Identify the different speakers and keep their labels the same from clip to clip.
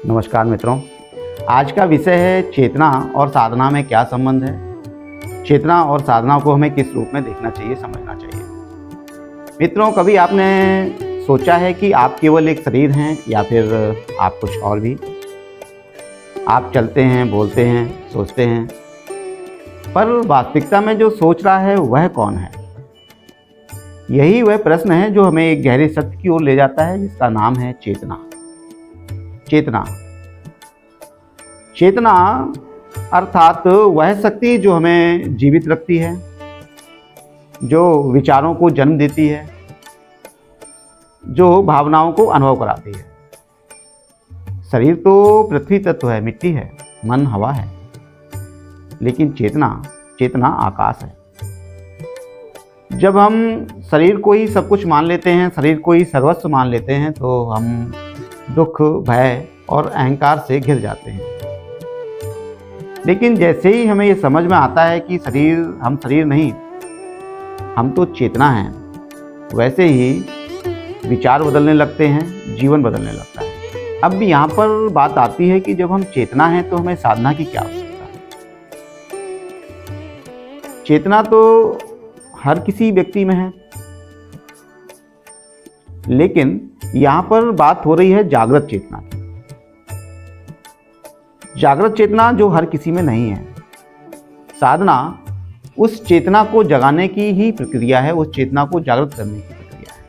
Speaker 1: नमस्कार मित्रों, आज का विषय है चेतना और साधना में क्या संबंध है। चेतना और साधना को हमें किस रूप में देखना चाहिए, समझना चाहिए। मित्रों, कभी आपने सोचा है कि आप केवल एक शरीर हैं या फिर आप कुछ और भी? आप चलते हैं, बोलते हैं, सोचते हैं, पर वास्तविकता में जो सोच रहा है वह कौन है? यही वह प्रश्न है जो हमें एक गहरे सत्य की ओर ले जाता है, जिसका नाम है चेतना। चेतना चेतना अर्थात वह शक्ति जो हमें जीवित रखती है, जो विचारों को जन्म देती है, जो भावनाओं को अनुभव कराती है। शरीर तो पृथ्वी तत्व है, मिट्टी है, मन हवा है, लेकिन चेतना आकाश है। जब हम शरीर को ही सब कुछ मान लेते हैं, शरीर को ही सर्वस्व मान लेते हैं, तो हम दुख, भय और अहंकार से घिर जाते हैं। लेकिन जैसे ही हमें ये समझ में आता है कि हम शरीर नहीं, हम तो चेतना हैं, वैसे ही विचार बदलने लगते हैं, जीवन बदलने लगता है। अब यहाँ पर बात आती है कि जब हम चेतना हैं तो हमें साधना की क्या आवश्यकता है। चेतना तो हर किसी व्यक्ति में है, लेकिन यहाँ पर बात हो रही है जागृत चेतना की। जागृत चेतना जो हर किसी में नहीं है। साधना उस चेतना को जगाने की ही प्रक्रिया है, उस चेतना को जागृत करने की प्रक्रिया है।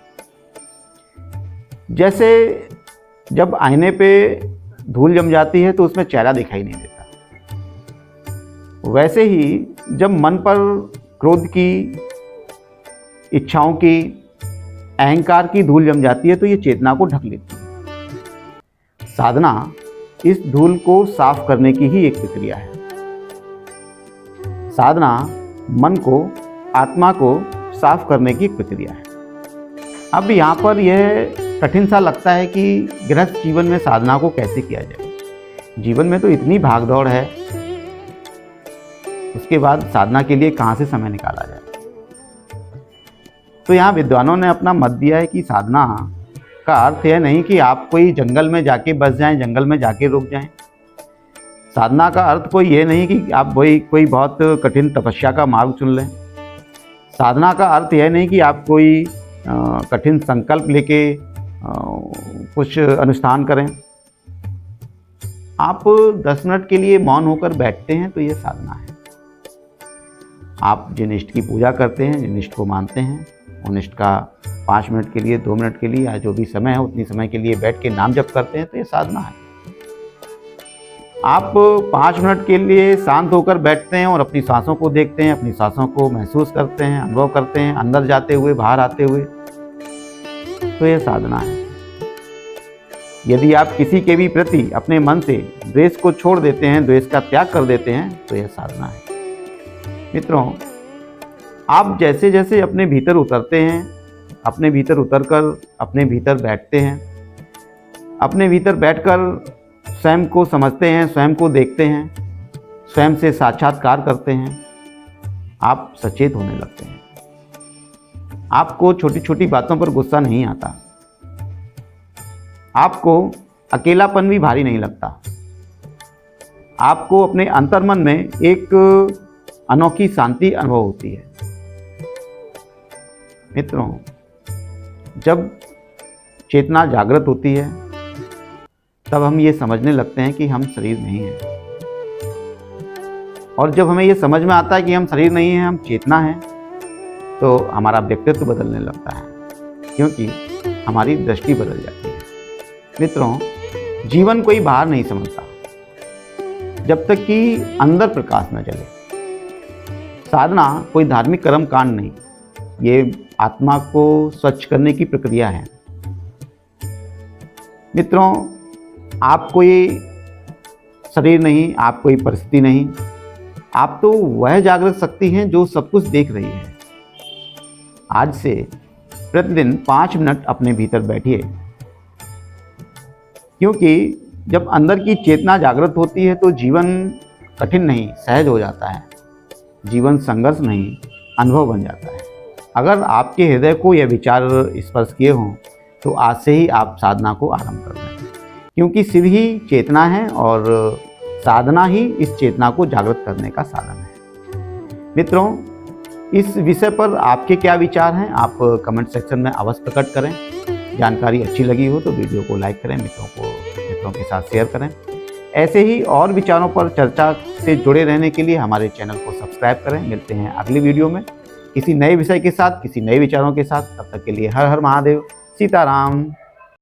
Speaker 1: जैसे जब आईने पे धूल जम जाती है तो उसमें चेहरा दिखाई नहीं देता, वैसे ही जब मन पर क्रोध की, इच्छाओं की, अहंकार की धूल जम जाती है तो ये चेतना को ढक लेती है। साधना इस धूल को साफ करने की ही एक प्रक्रिया है। साधना मन को, आत्मा को साफ करने की एक प्रक्रिया है। अब यहाँ पर यह कठिन सा लगता है कि गृहस्थ जीवन में साधना को कैसे किया जाए। जीवन में तो इतनी भागदौड़ है, उसके बाद साधना के लिए कहाँ से समय निकाला जाए। तो यहाँ विद्वानों ने अपना मत दिया है कि साधना का अर्थ यह नहीं कि आप कोई जंगल में जाके बस जाएं, जंगल में जाके रुक जाएं। साधना का अर्थ कोई ये नहीं कि आप कोई बहुत कठिन तपस्या का मार्ग चुन लें। साधना का अर्थ यह नहीं कि आप कोई कठिन संकल्प लेके कुछ अनुष्ठान करें। आप 10 मिनट के लिए मौन होकर बैठते हैं तो ये साधना है। आप जिन इष्ट की पूजा करते हैं, जिन इष्ट को मानते हैं, उन इष्ट का 5 मिनट के लिए, 2 मिनट के लिए या जो भी समय है उतनी समय के लिए बैठ के नाम जप करते हैं तो ये साधना है। आप 5 मिनट के लिए शांत होकर बैठते हैं और अपनी सांसों को देखते हैं, अपनी सांसों को महसूस करते हैं, अनुभव करते हैं, अंदर जाते हुए, बाहर आते हुए, तो ये साधना है। यदि आप किसी के भी प्रति अपने मन से द्वेष को छोड़ देते हैं, द्वेष का त्याग कर देते हैं, तो यह साधना है। मित्रों, आप जैसे जैसे अपने भीतर उतरते हैं, अपने भीतर उतरकर अपने भीतर बैठते हैं, अपने भीतर बैठकर स्वयं को समझते हैं, स्वयं को देखते हैं, स्वयं से साक्षात्कार करते हैं, आप सचेत होने लगते हैं। आपको छोटी छोटी बातों पर गुस्सा नहीं आता, आपको अकेलापन भी भारी नहीं लगता, आपको अपने अंतर्मन में एक अनोखी शांति अनुभव होती है। मित्रों, जब चेतना जागृत होती है तब हम ये समझने लगते हैं कि हम शरीर नहीं हैं। और जब हमें ये समझ में आता है कि हम शरीर नहीं हैं, हम चेतना हैं, तो हमारा व्यक्तित्व बदलने लगता है, क्योंकि हमारी दृष्टि बदल जाती है। मित्रों, जीवन कोई बाहर नहीं समझता जब तक कि अंदर प्रकाश न जले। साधना कोई धार्मिक कर्म कांड नहीं, ये आत्मा को स्वच्छ करने की प्रक्रिया है। मित्रों, आप कोई शरीर नहीं, आप कोई परिस्थिति नहीं, आप तो वह जागृत शक्ति हैं जो सब कुछ देख रही है। आज से प्रतिदिन 5 मिनट अपने भीतर बैठिए, क्योंकि जब अंदर की चेतना जागृत होती है तो जीवन कठिन नहीं, सहज हो जाता है। जीवन संघर्ष नहीं, अनुभव बन जाता है। अगर आपके हृदय को यह विचार स्पर्श किए हों तो आज से ही आप साधना को आरंभ कर दें। क्योंकि शिव ही चेतना है और साधना ही इस चेतना को जागृत करने का साधन है। मित्रों, इस विषय पर आपके क्या विचार हैं, आप कमेंट सेक्शन में अवश्य प्रकट करें। जानकारी अच्छी लगी हो तो वीडियो को लाइक करें, मित्रों के साथ शेयर करें। ऐसे ही और विचारों पर चर्चा से जुड़े रहने के लिए हमारे चैनल को सब्सक्राइब करें। मिलते हैं अगली वीडियो में किसी नए विषय के साथ, किसी नए विचारों के साथ। तब तक के लिए हर हर महादेव, सीताराम।